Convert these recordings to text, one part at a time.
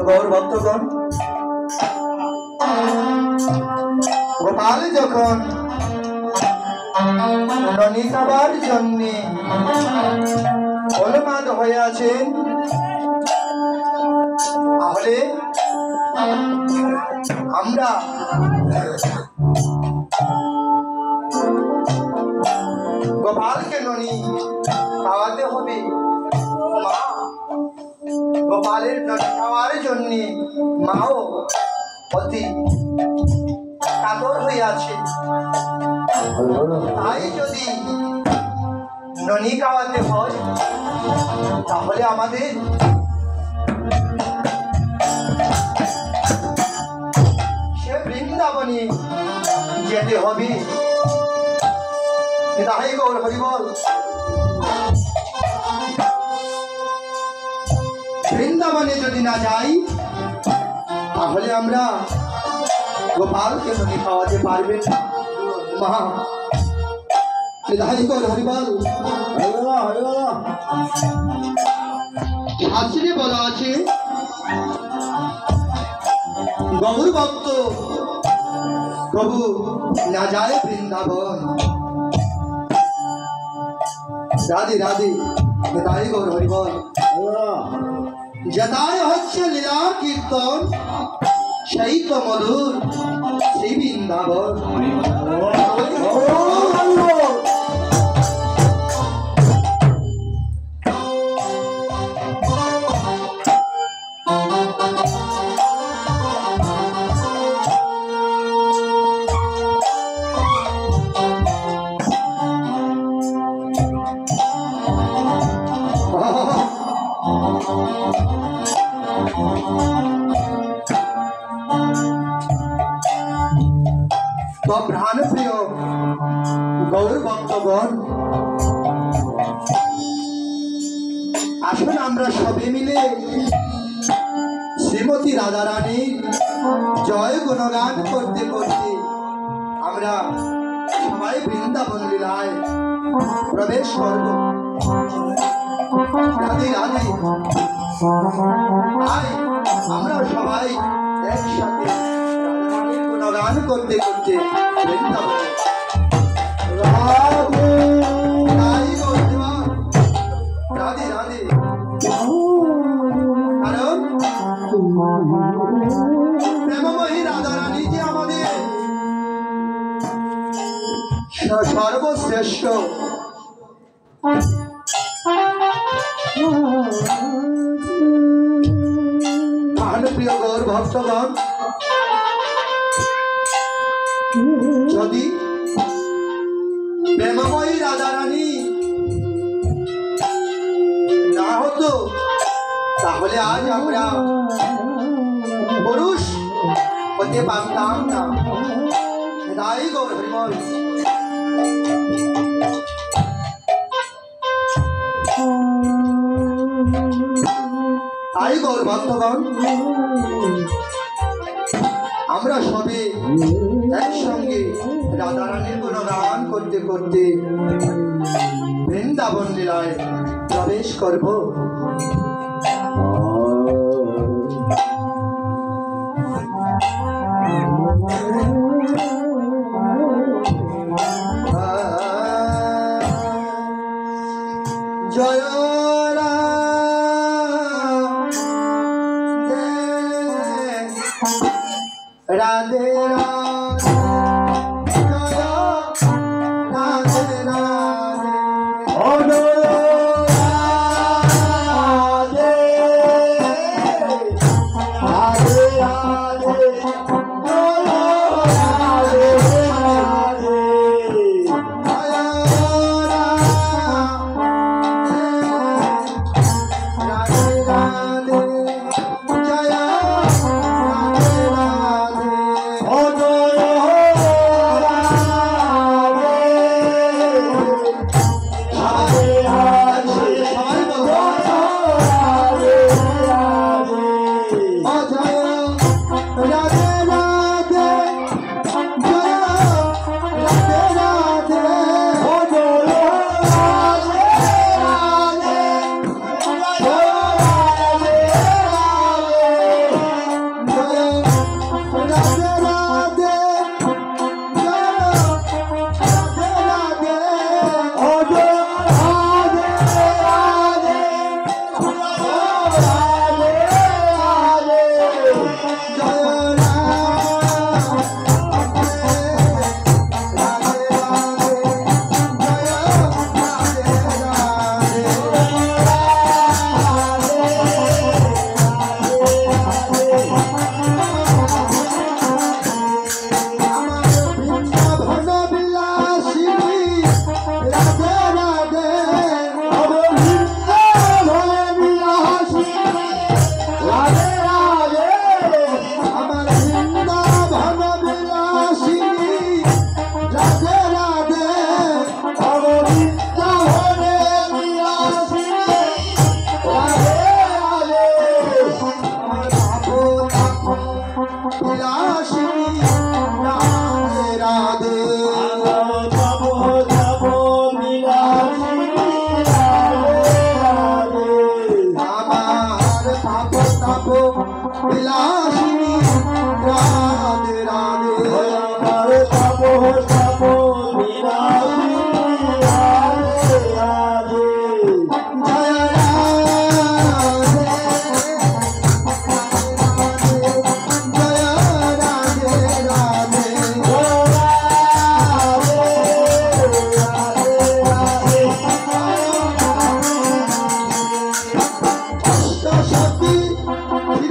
গৌর ভক্তগণ, গোপাল যখন ননী খাবার জন্য অলমাদ হয়ে আছেন, তাহলে আমরা গোপালকে ননী খাওয়াতে হবে। মা গোপালের ননী খাওয়ার জন্য মাও অতি কাতর হয়ে আছে। তাই যদি ননী খাওয়াতে হয়, তাহলে আমাদের সে বৃন্দাবনে যেতে হবে। তাই গৌর হরিবল, বৃন্দাবনে যদি না যাই, তাহলে আমরা গোপালকে ননী খাওয়াতে পারবেন না। মা তাই গৌর হরিবল, শাস্ত্রে বলা আছে, গৌর ভক্ত প্রভু না যায় বৃন্দাবন। রাধে রাধে, তাই গৌর হরিবল। যেটাই হচ্ছে লীলা কীর্তন, সেই তো মধুর শ্রী বৃন্দাবন। তো প্রাণ প্রিয় গৌর ভক্তগণ, আসুন আমরা সবে মিলে শ্রীমতী রাধা রানীর জয় গুণগান করতে করতে আমরা সবাই বৃন্দাবন লীলায় প্রবেশ করব। রাধে রাধে, আমরা সবাই একসাথে গুণগান করতে করতে বৃন্দাবনে রাধে রাধে। কারণ প্রেমময়ী রাধা রানী যে আমাদের সর্বশ্রেষ্ঠ। প্রিয় গৌর ভক্তগণ, যদি প্রেমময়ী রাধা রানী না হতো, তাহলে আজ আমরা পুরুষ হতে পারতাম না। তাই গৌর হরিবল, তাই গৌর ভক্তগণ, আমরা সবে একসঙ্গে রাধা রানীর গুণগান করতে করতে বৃন্দাবন লীলায় প্রবেশ করব। জয় রাধে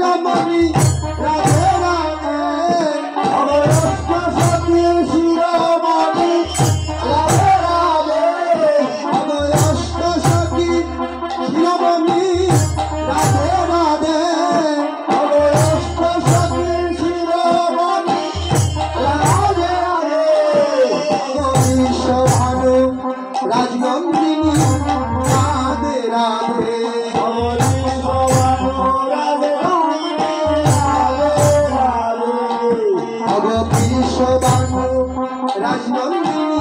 শিরোমণি রাধে রাধে অষ্ট সখী শিরোমণি রাধে রাধে অষ্ট সখী শিরোমণি রাধে রাধে অষ্ট সখী শিরোমণি রাধে রাধে বিশ্বভানু রাজনন্দিনী রাধে রাধে বিশ্বভানু রাজনন্দিনী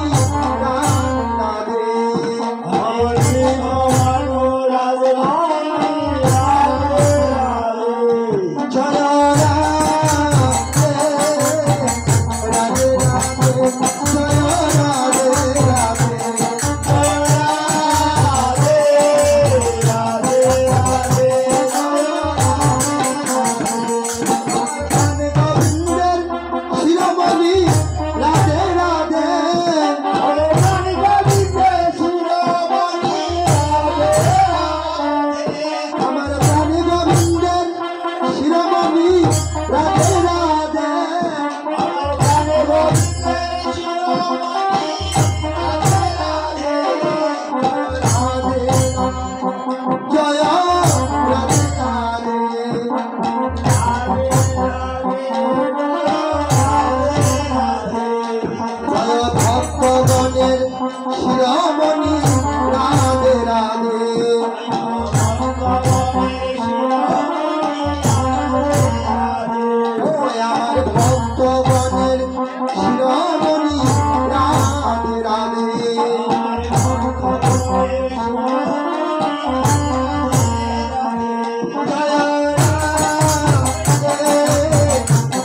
রাধে জয় রাধে রাধে রাধে জয় রাধে রাধে শিরোমণি রাধে রাধে আমার প্রাণী গোবিন্দের শিরোমণি রাধে রাধে জয় রাধে রাধে ভক্তগণের শিরোমণি রাধে রাধে আমার ভক্তগণের শিরোমণি রাধে রাধে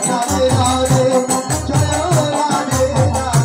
রাধে রাধে জয় রাধে রাধে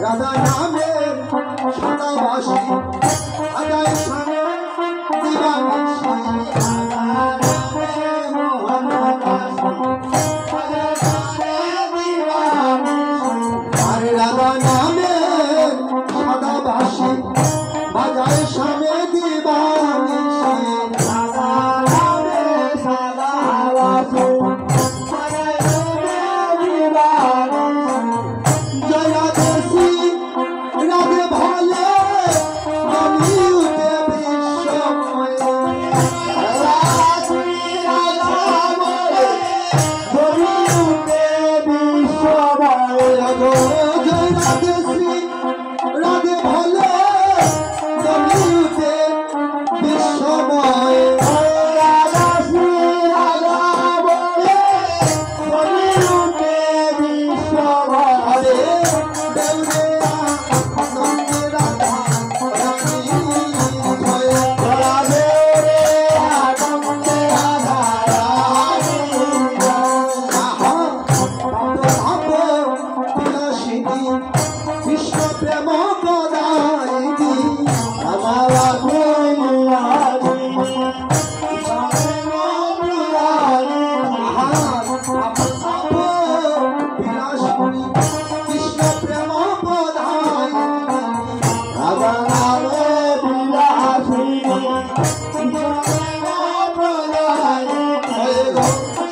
রাধা নামে সদাবাসী আদায় সামনে দিবানিশি আর রাধা নামে সদাবাসী বাজায় সামনে দিবানিশি রাধা নামে সদাবাসী রাধে ভলে বিশ্বময়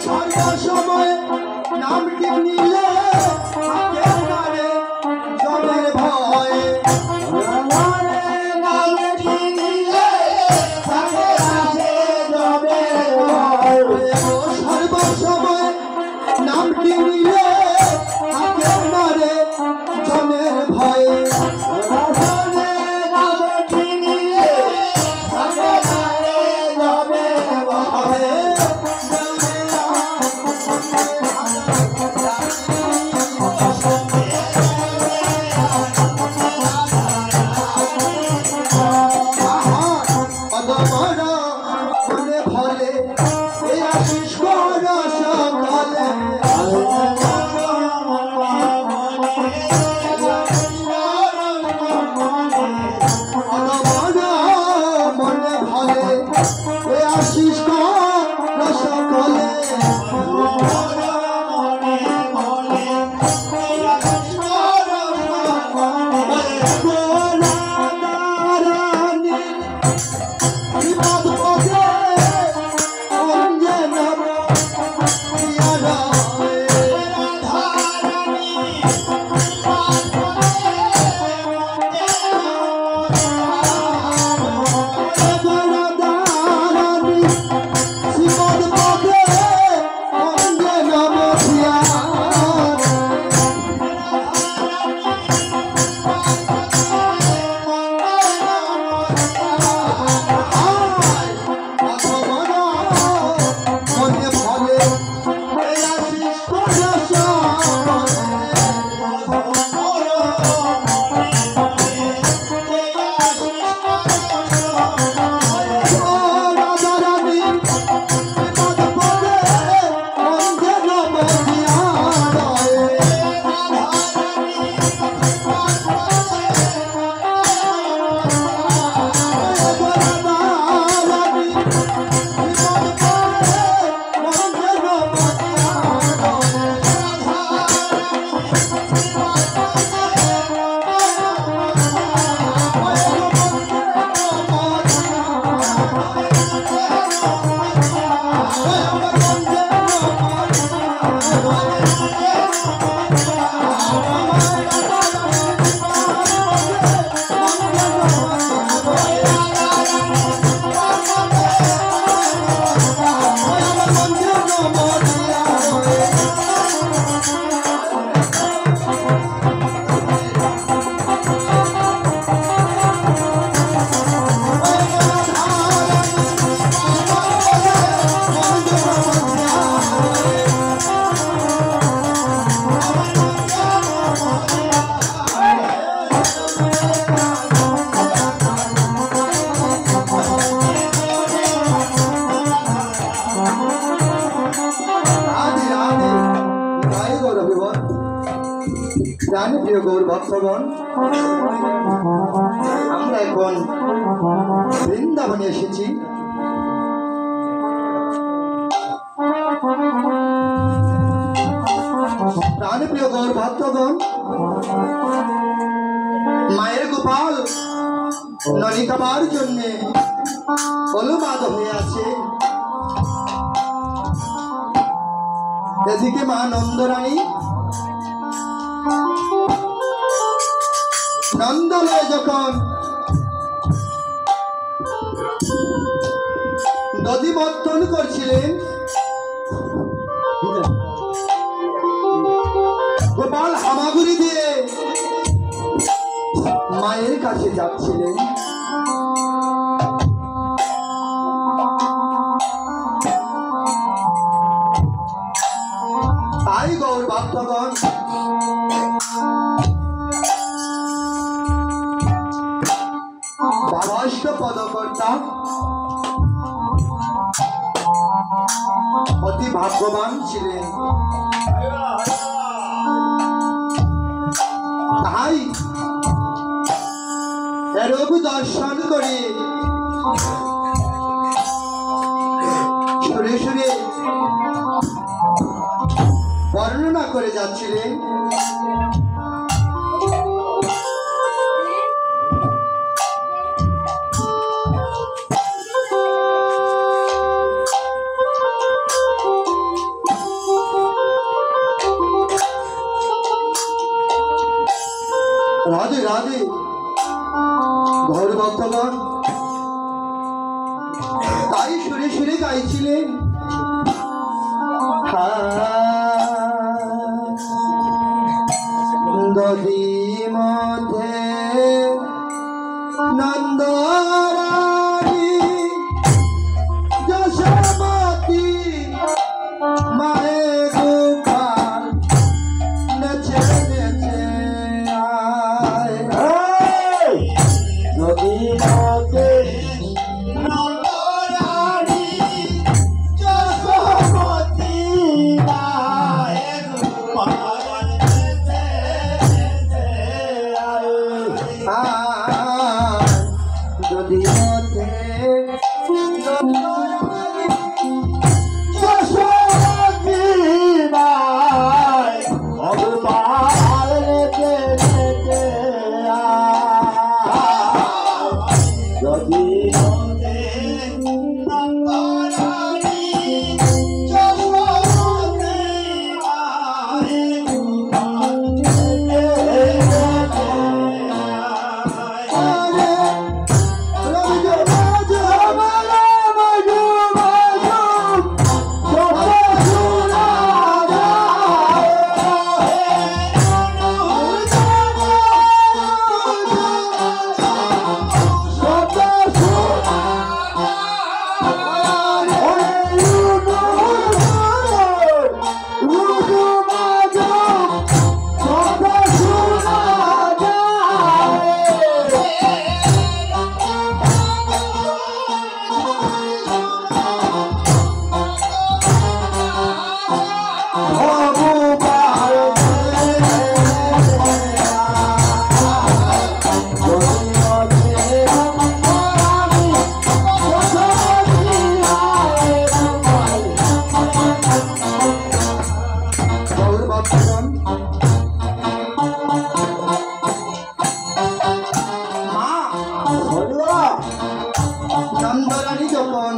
সর্বসময় নামটি নিলে থাকে না রে জমের ভয়। সর্বসময় নামটি নিলে থাকে না রে জমের ভয়। জানি প্রিয় গৌর ভক্তগণ, আমরা এখন বৃন্দাবনে এসেছি। প্রিয় গৌর ভক্তগণ, মায়ের গোপাল ননী খাবার জন্য অলমাদ হয়ে আছে। এদিকে মা নন্দরানী নন্দালয়ে যখন দধিমন্থন করছিলেন, গোপাল হামাগুড়ি দিয়ে মায়ের কাছে যাচ্ছিলেন। তাই গৌর ভক্তগণ, বাবাষ্ট পদকর্তা অতি ভাগ্যবান ছিলেন। তাই এরূপ দর্শন করে সুরে সুরে বর্ণনা করে যাচ্ছিলেন। সুরে সুরে গাইছিলেন নদী মধ্যে নন্দরানী যশোমতী মায়ে গোপাল নেচে নেচে আয় নদী মধ্যে নন্দরানী যশোমতী মায়ে গোপাল নেচে নেচে আয় নদী মধ্যে নন্দরানী যশোমতী মায়ে গোপাল নেচে নেচে আয় নদী মধ্যে নন্দরানী যশোমতী মায়ে গোপাল নেচে নেচে আয় নন্দরানী যখন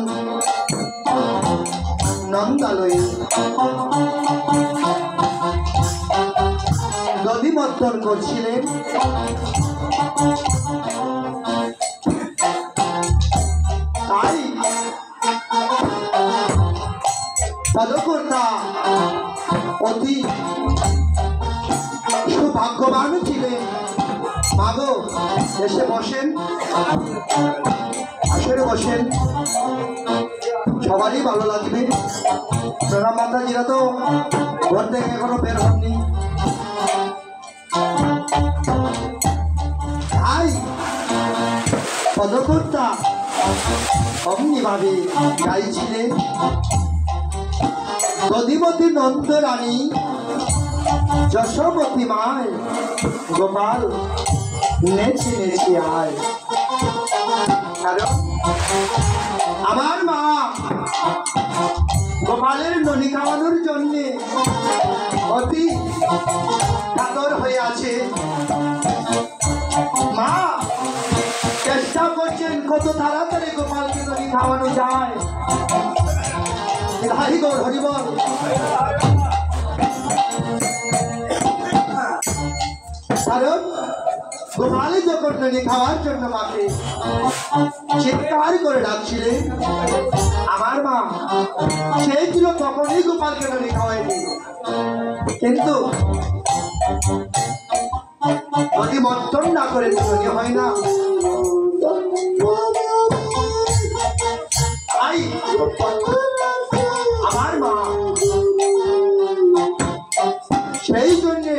নন্দালয়ে নদী মন্থন করছিলেন তাই পদকর্তা অতি সৌভাগ্যবান ছিলেন। মাগো এসে বসেন, আসরে বসেন, সবারই ভালো লাগবে। প্রণাম মাতাজিরা তো ঘর থেকে এখনো বের হননি। তাই পদকর্তা অমনি ভাবে গাইছিলেন দধিমতী নন্দরানী যশোমতী মায় গোপাল নেচে নেচে আয়। কারণ আমার মা গোপালের ননি খাওয়ানোর জন্য অতি কাতর হয়ে আছে। মা চেষ্টা করছেন কত তাড়াতাড়ি গোপালকে ননি খাওয়ানো যায়। হরিবল হরিবল। কারণ গোপালে যখন ননি খাওয়ার জন্য মাকে চিৎকার করে ডাকছিলেন, আমার মা সেই ছিল তখনই গোপালকে ননি খাওয়ায়নি। কিন্তু নদী মন্থন না করে নদী হয় না। তাই আমার মা সেই জন্যে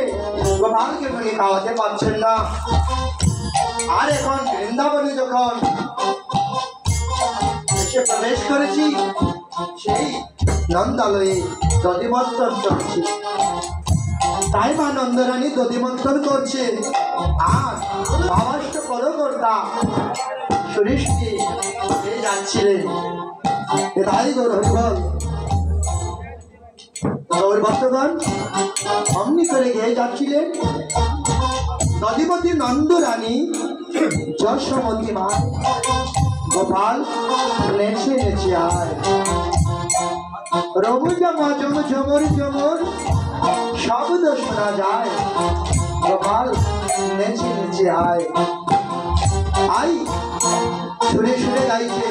গোপালকে ননি খাওয়াতে পারছেন না। আর এখন বৃন্দাবনে যখন এসে প্রবেশ করেছি, সেই নন্দালয়ে দধিমন্থন চলছে। তাই মা নন্দরানী দধিমন্থন করছে। আর অবশ্য পদকর্তা সুরেশকে যাচ্ছিলেন। তাই গৌর হরিবল। গৌর ভক্তগণ অমনি করে গিয়ে যাচ্ছিলেন দধিমতী নন্দরানী যশোমতী মা গোপাল নেচে নেচে আয়। রঘু জমা জম ঝমর ঝমর শব্দ শোনা যায়। গোপাল নেচে নেচে আয়। আই সুরে সুরে গাইছে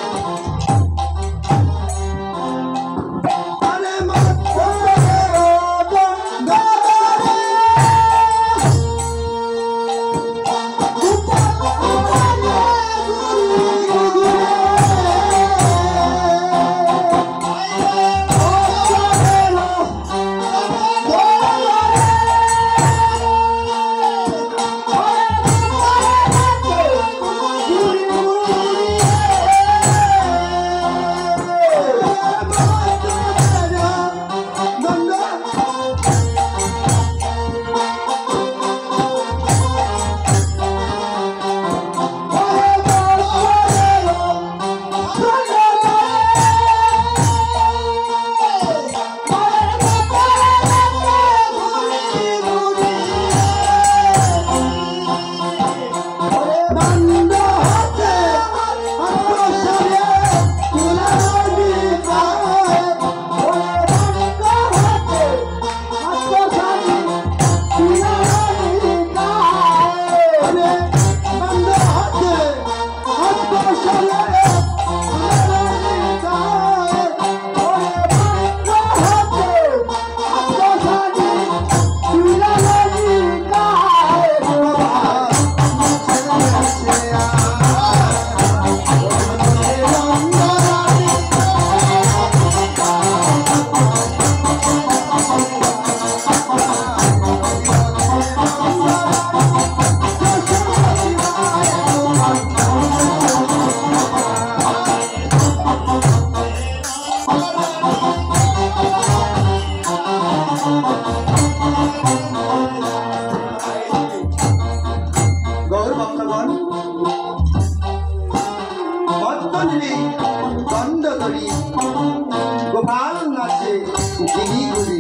দণ্ড ধরি গোপাল নাচে গিরি গুলি।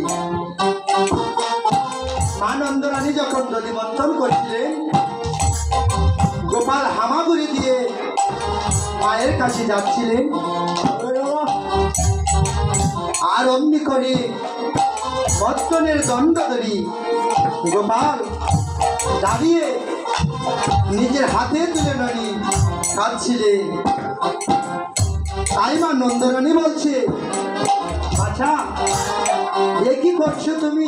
মা নন্দরানী যখন দধি মন্থন করছিলেন, গোপাল হামাগুড়ি দিয়ে মায়ের কাছে যাচ্ছিলেন, আর অমনি করে মত্তনের দণ্ড ধরি গোপাল দাঁড়িয়ে নিজের হাতে তুলে ননি খাচ্ছিলেন। তাই মা নন্দরানী বলছে, আচ্ছা এ কি করছো তুমি?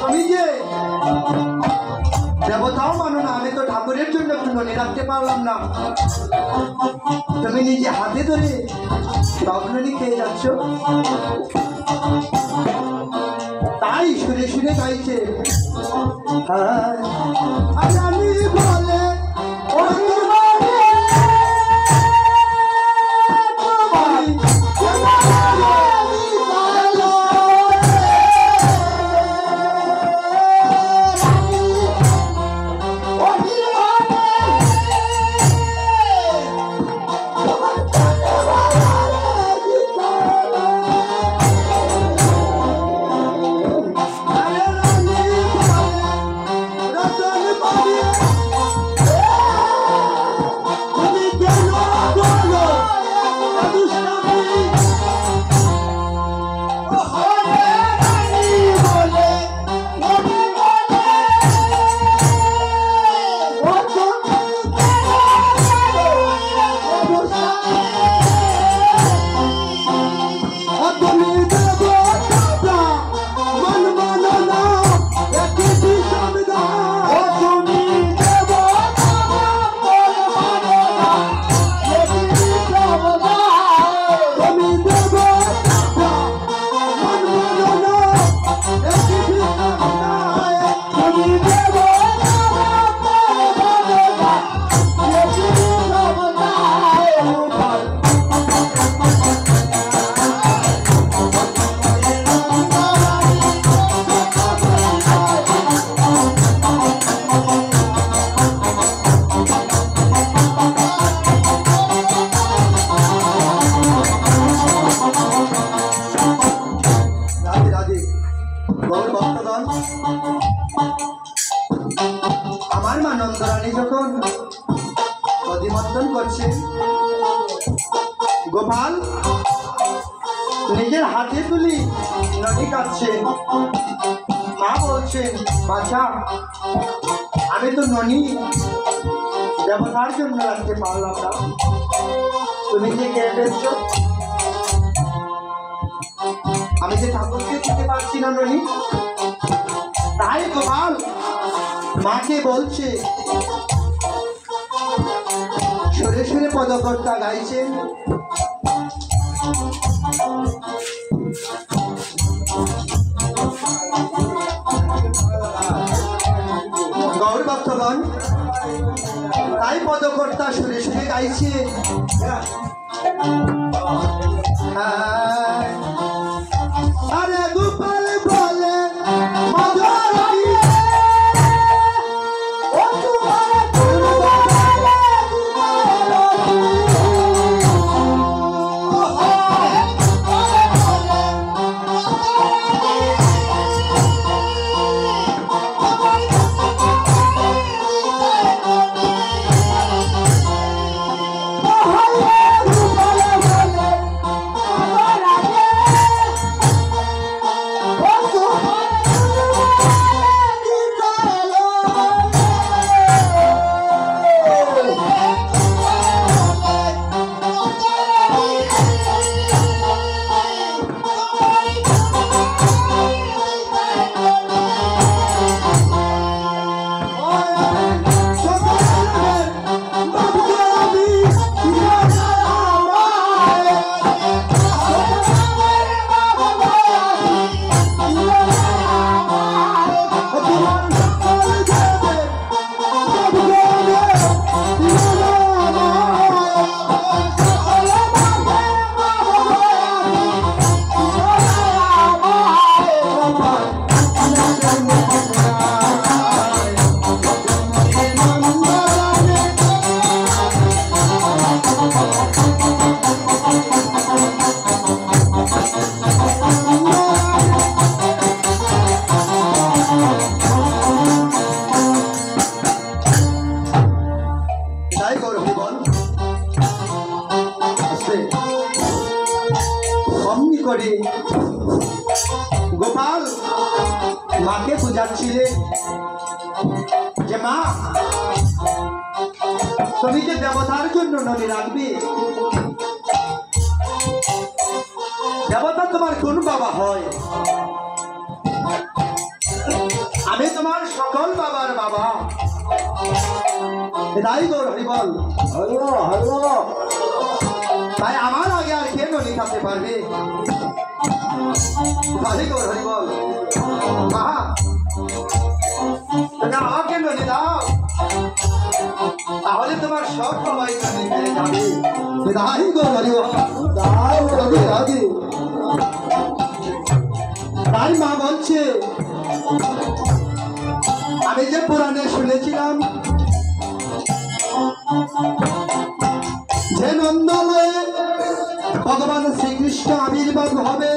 তুমি যে দেবতাও মানো না, আমি তো ঠাকুরের জন্য ননি রাখতে পারলাম না, তুমি নিজে হাতে ধরে তখনই খেয়ে যাচ্ছ। তাই শুনে শুনে গাইছে, আমি বলে আমার মা নন্দরানী যখন অধিমন্থন করছে, গোপাল নিজের হাতে তুলি নদী কাটছেন। মা বলছেন, বাছা আমি তো ননি দেবতার জন্য রাখতে পারলাম না, তুমি যে খেয়ে ফেলছো, আমি যে ঠাকুরকে খেতে পারছি না ননি। তাই গোপাল মাকে বলছে, সুরে সুরে পদকর্তা গাইছেন, গৌর ভক্তগণ। তাই পদকর্তা সুরে সুরে গাইছে, আরে গোপাল বলে Oh, তাই গৌর হরিবল অমনি করে গোপাল মাকে বুঝাচ্ছিলে যে মা তুমি যে দেবতার জন্য নদী রাখবে, দেবতা তোমার কোন বাবা হয়? আমি তোমার সকল বাবার বাবা। তাই গৌর হরিবল তাই আমার আগে আর কে নদী খাতে পারবে? তাই গৌর হরিবল মা তুমি আমাকে নদী দাও, তাহলে তোমার সব সবাই নদী পেয়ে যাবে। তাই গৌর হরিবল দাও নদী আগে। তাই মা বলছে আমি যে পুরাণে শুনেছিলাম যে নন্দনে ভগবান শ্রীকৃষ্ণ আবির্ভাব হবে,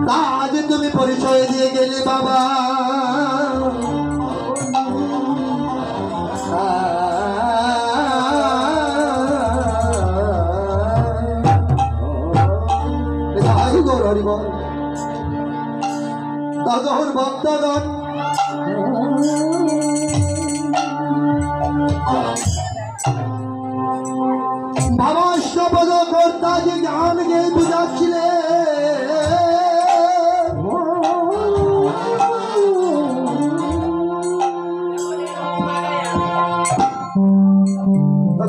তা আজ তুমি পরিচয় দিয়ে গেলে বাবা। তখন ভক্তগণ ভাবাষ্টপদ কর্তা যে গান গেয়ে বুঝাচ্ছিলে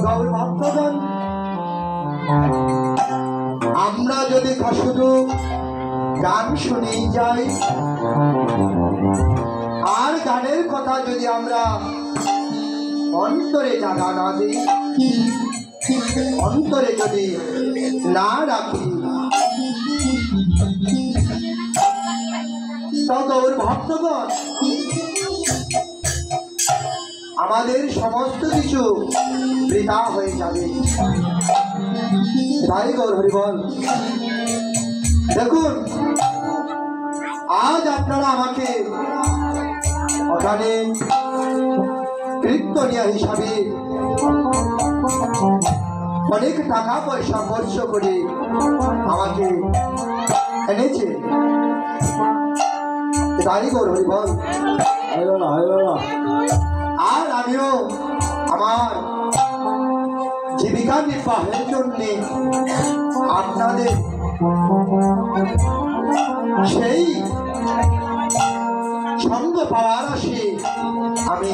গৌর ভক্তগণ আমরা যদি শুধু গান শুনেই যাই আর গানের কথা যদি আমরা অন্তরে জাগা না দিই, অন্তরে যদি না রাখি, তখন ভক্তগণ আমাদের সমস্ত কিছু বৃথা হয়ে যাবে। তাই গৌর হরিবল দেখুন আজ আপনারা আমাকে ওখানে কীর্তনিয়া হিসাবে অনেক টাকা পয়সা খরচ করে আমাকে এনেছে। তাই গৌর হরিবল আর আমিও আমার জীবিকা নির্বাহের জন্য আপনাদের সেই সঙ্গ পাওয়ার আসে আমি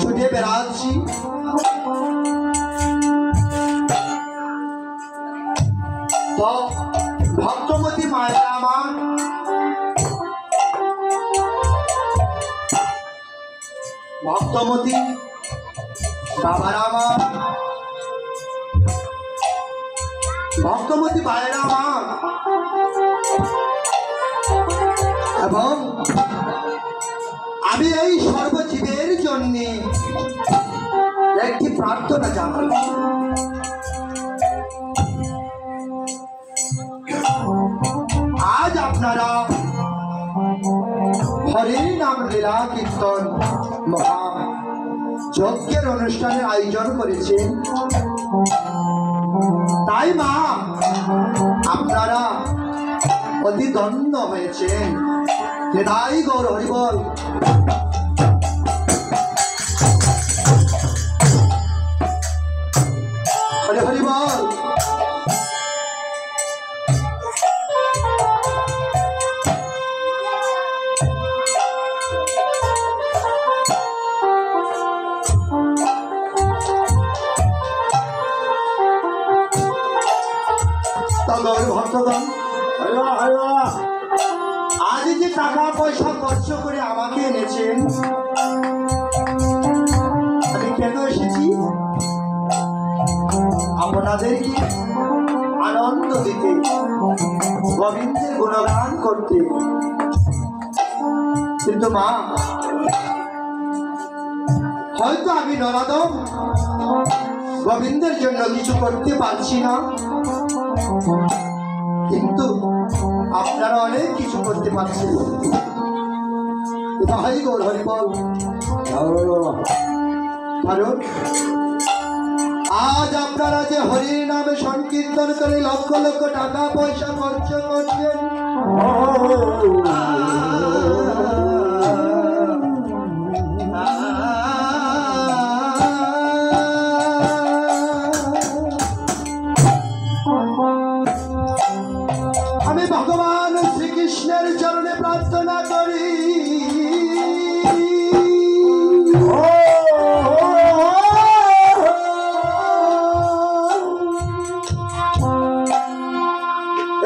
ছুটে বেড়াচ্ছি। তো ভক্তমতী মায়েরা আমার ভক্তমতী বাবারা আমার ভক্তমতী ভাইয়েরা আমার এবং আমি এই সর্বজীবের জন্য একটি প্রার্থনা জানাই। আজ আপনারা হরির নাম লীলা কীর্তন মহা যজ্ঞের অনুষ্ঠানের আয়োজন করেছেন। তাই মা আপনারা অতি ধন্য হয়েছেন। তাই গৌর হরিবল হরি হরিবল ভক্তগণ আজ যে টাকা পয়সা খরচ করে আমাকে এনেছেন, আমি কেন এসেছি? আপনাদেরকে আনন্দ দিতে, গোবিন্দের গুণগান করতে। কিন্তু মা হয়তো আমি নরাদম গোবিন্দের জন্য কিছু করতে পারছি না, কিন্তু আপনারা অনেক কিছু করতে পারছেন। তাই গৌর হরি বল। কারণ আজ আপনারা যে হরির নামে সংকীর্তন করে লক্ষ লক্ষ টাকা পয়সা খরচ করছেন, আমি ভগবান শ্রীকৃষ্ণের চরণে প্রার্থনা করি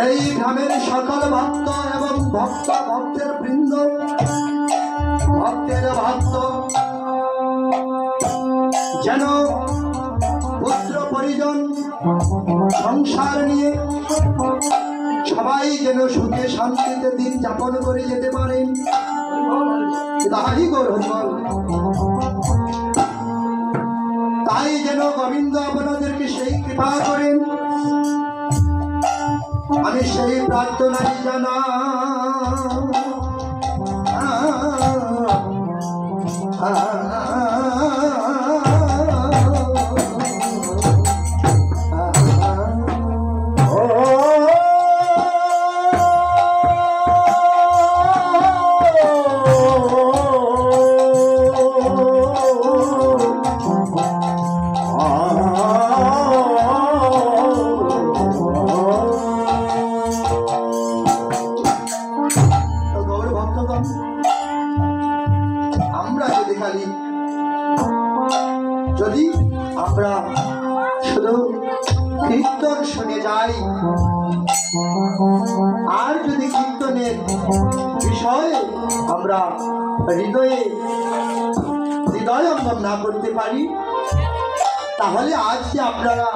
এই গ্রামের সকল ভক্ত এবং ভক্তের বৃন্দ, ভক্তের ভক্ত যেন পুত্র পরিজন সংসার নিয়ে সবাই যেন সুখে শান্তিতে দিন যাপন করে যেতে পারেন, তাই গৌরব। তাই যেন গোবিন্দ আপনাদেরকে সেই কৃপা করেন, আমি সেই প্রার্থনাই জানা। যদি আমরা শুধু কীর্তন শুনে যাই আর যদি কীর্তনের বিষয়ে আমরা হৃদয়ঙ্গম না করতে পারি, তাহলে আজ যে আপনারা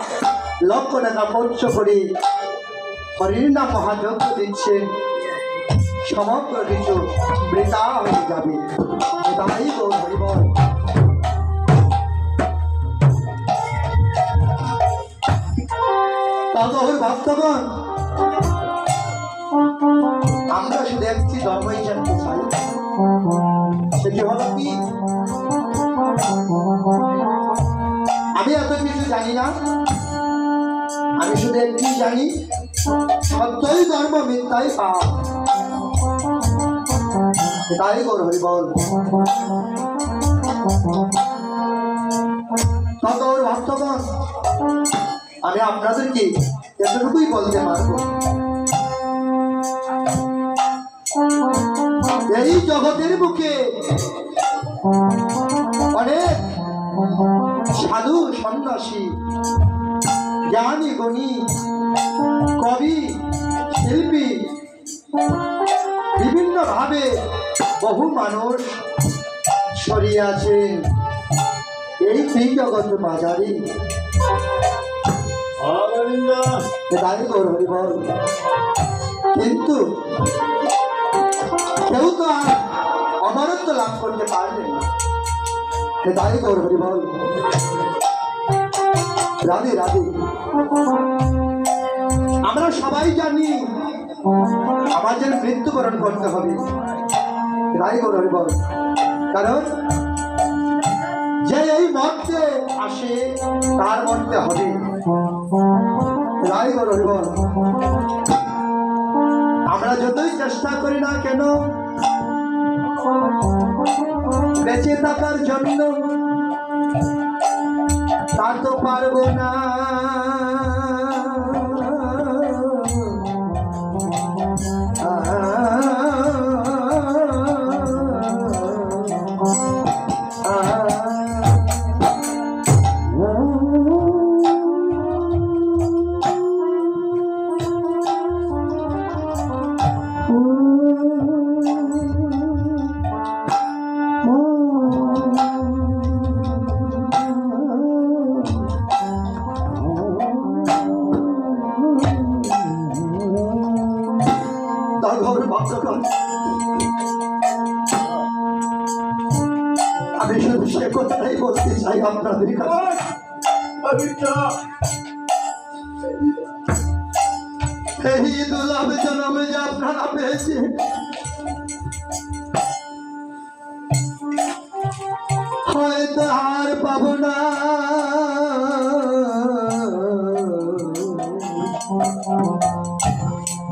লক্ষ টাকা খরচ করে হরির নাম মহাযজ্ঞ দিচ্ছেন, সমগ্র কিছু বৃথা হয়ে যাবে। তাই গৌর হরি বল। ভক্তগণ, আমরা শুধু একটি ধর্মই জানতে চাই, সেটি হলো কি? আমি এত কিছু জানি না, আমি শুধু একটি জানি, সত্যই ধর্ম মিথ্যাই পাপ। তাই গৌর হরি বল। গৌর ভক্তগণ, আমি আপনাদেরকে এতটুকুই বলতে পারব, এই জগতের বুকে অনেক সাধু সন্ন্যাসী, জ্ঞানী গুণী, কবি, শিল্পী, বিভিন্ন ভাবে বহু মানুষ ছড়িয়ে আছেন এই জগৎ বাজারে। কিন্তু কেউ তো আর অমরত্ব লাভ করতে পারবেন না। তাই গৌর হরি বল। রাধে রাধে। আমরা সবাই জানি আমার যেন মৃত্যুবরণ করতে হবে। তাই গৌর হরি বল। কারণ যে এই মর্তে আসে তার মরতে হবে। তাই গৌর হরি বল। আমরা যতই চেষ্টা করি না কেন বেঁচে থাকার জন্য, তা তো পারবো না। আমি শুধু সে কথাটাই বলতে চাই আপনাদের কাছে, এই দুর্লভ জন্মে যে আপনারা পেয়েছেন, হয়তো আর পাবো না,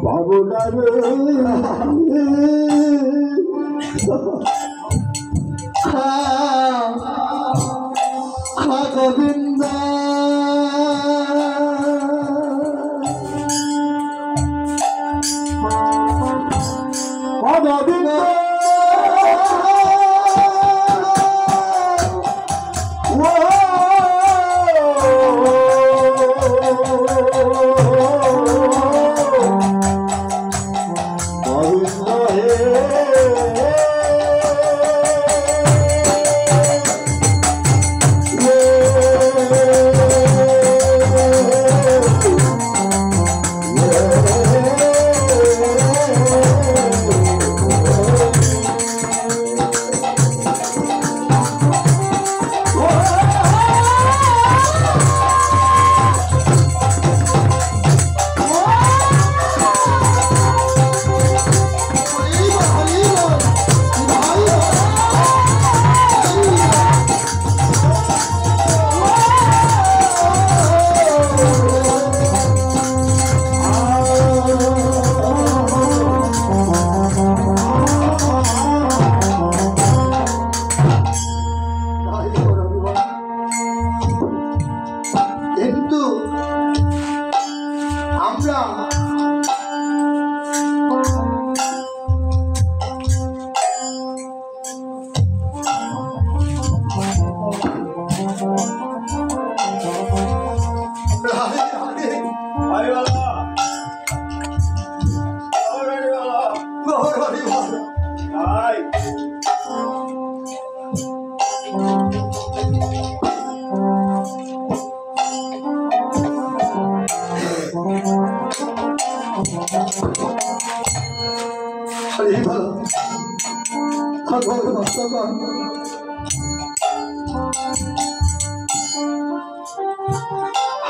পাবো না রে। গোবিন্দ গোবিন্দ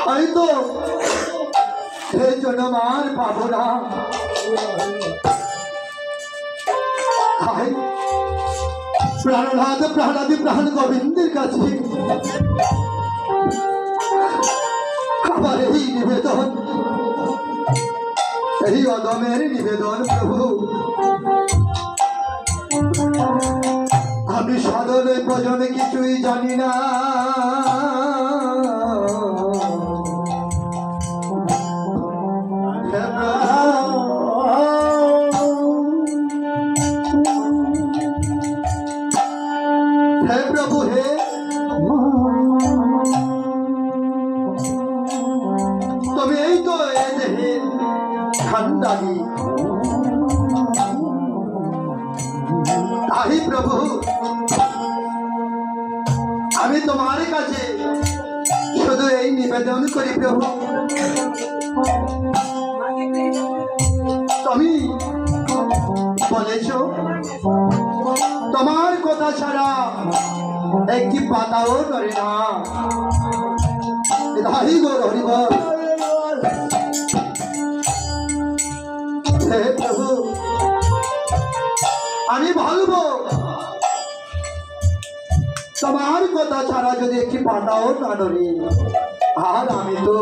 হয়তো সেই জন্য আর পাবো না। প্রাণনাথ প্রাণাদি প্রাণ গোবিন্দের কাছে আমার এই নিবেদন, এই অদমের নিবেদন প্রভু। আমি সাধনে ভজনে কিছুই জানি না, হে প্রভু হে, তবে এই তো এ দেহে খান্ডানি, তাই প্রভু আমি তোমার কাছে শুধু এই নিবেদন করি প্রভু, তুমি বলেছ তোমার কথা ছাড়া একটি পাতাও ধরে না। হরি গো হরি বল। হে প্রভু আমি বলবো তোমার কথা ছাড়া যদি একটি পাতাও না ধরি, আর আমি তো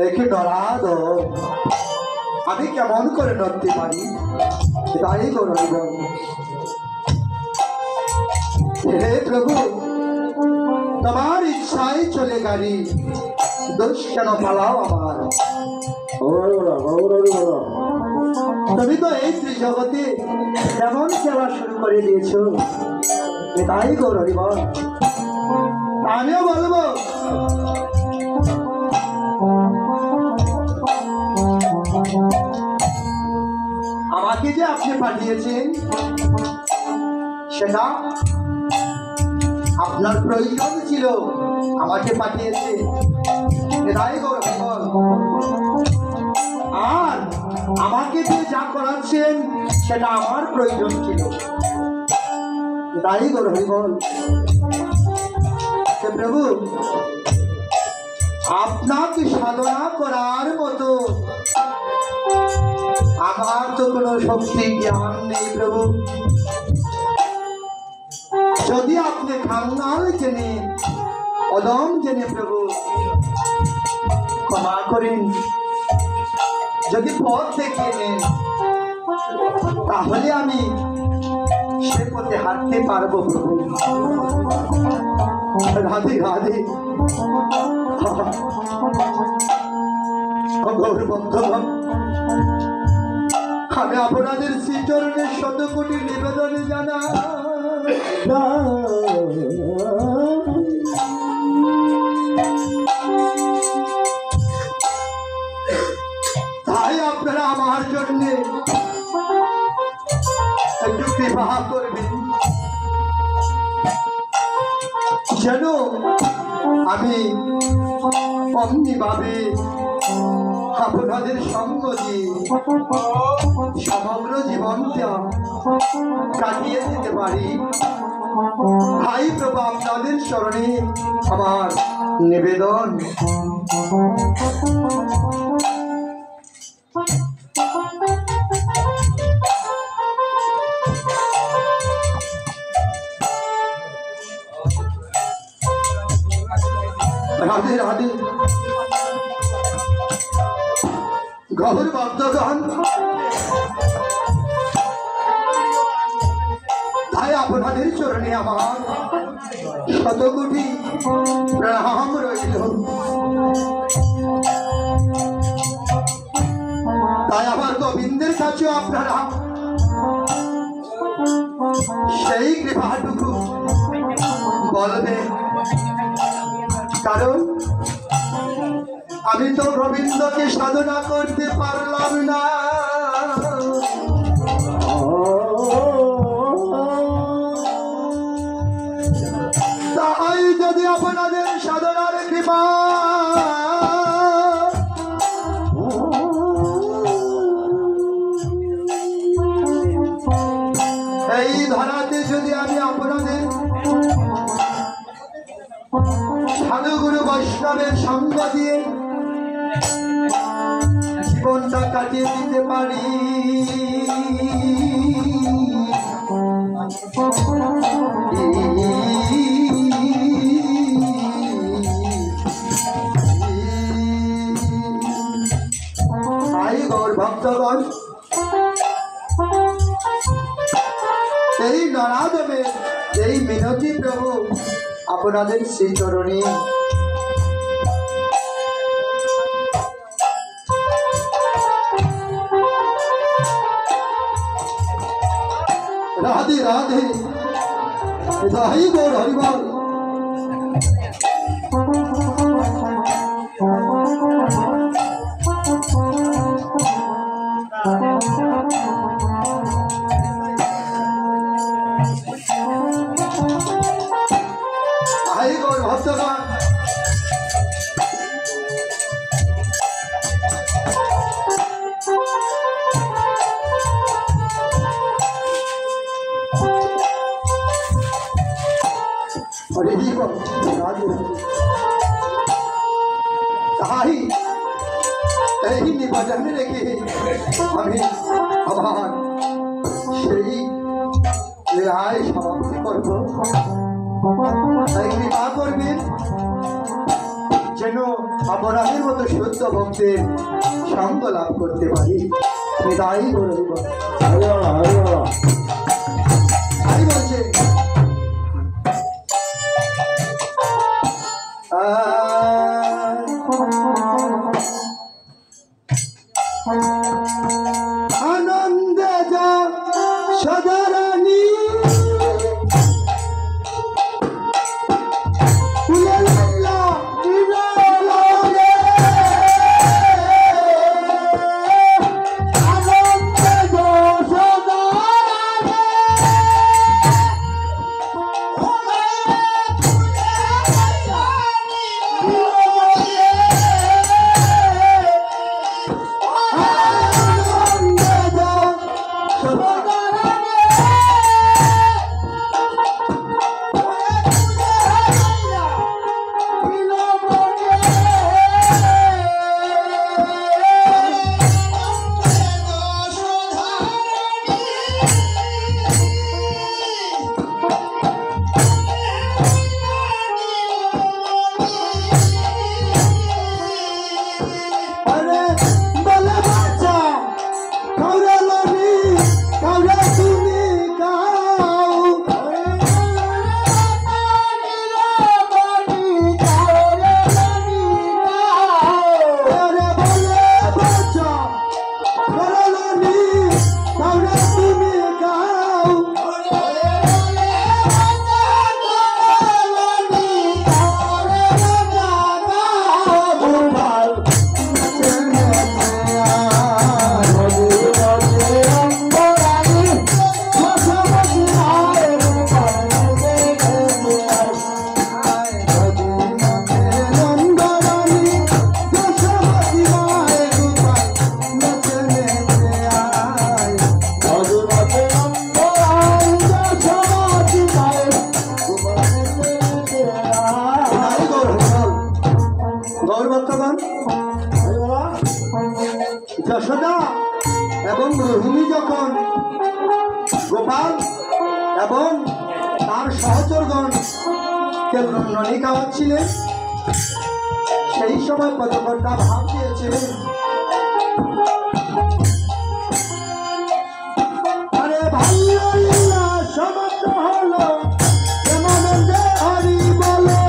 একটু নড়াদ, আমি কেমন করে নড়তে পারি? তাই গৌরব। হে প্রভু তোমার ইচ্ছাই চলে গাড়ি, দোষ কেন পালাও আমার? তুমি তো এই ত্রিজগতে কেমন সেবা শুরু করে দিয়েছ, তাই গৌরব। আমিও বলবো আমাকে যে আপনি পাঠিয়েছেন সেটা আপনার প্রয়োজন ছিল, আমাকে পাঠিয়েছে, এটাই গৌরব। আর আমাকে যে যা করাচ্ছেন সেটা আমার প্রয়োজন ছিল, এটাই গৌরব। প্রভু আপনাকে সাধনা করার মতো আমার তো কোনো শক্তি জ্ঞান নেই প্রভু। যদি আপনি খাঙ্গাল জেনে অদম জেনে প্রভু ক্ষমা করেন, যদি পথ দেখিয়ে নেন, তাহলে আমি সে পথে হাঁটতে পারবো প্রভু। রাধে রাধে। বন্ধুগণ, আমি আপনাদের শ্রীচরণের শত কোটি নিবেদনে জানা তাই আপনারা আমার জন্য একটু কৃপা করবেন, যেন আমি অমনিভাবে আপনাদের সঙ্গ দিয়ে সমগ্র জীবনটা কাটিয়ে দিতে পারি। ভাই প্রভু, আপনাদের চরণে আমার নিবেদন। রাধে রাধে। গৌর ভক্তগণ, তাই আপনাদের চরণে আমার শত কোটি প্রণাম রইল। তাই আমার গোবিন্দের কাছেও আপনারা সেই কৃপাটুকু বলবেন, কারণ আমি তো গোবিন্দকে সাধনা করতে পারলাম না। তাই যদি আপনাদের সাধনার কৃপা এই ধরাতে যদি আমি আপনাদের সাধুগুরু বৈষ্ণবের সঙ্গ দিয়ে জীবনটা কাটিয়ে দিতে পারি, গৌর ভক্তগণ, এই নরাধমের এই মিনতি প্রভু আপনাদের শ্রীচরণে রাধে রাধে। তাই গৌর হরিবল। তাই গৌর ভক্তগণ, তাই এই নিবেদন রেখে আমি আমার সেই লীলায় সমাপ্তি করব। তাই কৃপা করবেন যেন অপরাধের মতো শুদ্ধ ভক্তের সঙ্গ লাভ করতে পারি। তাই বলব, তাই বলছে আনন্দে যা সদারানী আনন্দে যা সদারানী যশোদা এবং রোহিণী যখন গোপাল এবং তার সহচরগণ ননি খাওয়াচ্ছিলেন, সেই সময় পদকর্তা ভাব দিয়েছিলেন, আরে ভাই সমস্ত হলো প্রেমানন্দে হরি বলো।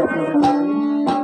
আপনার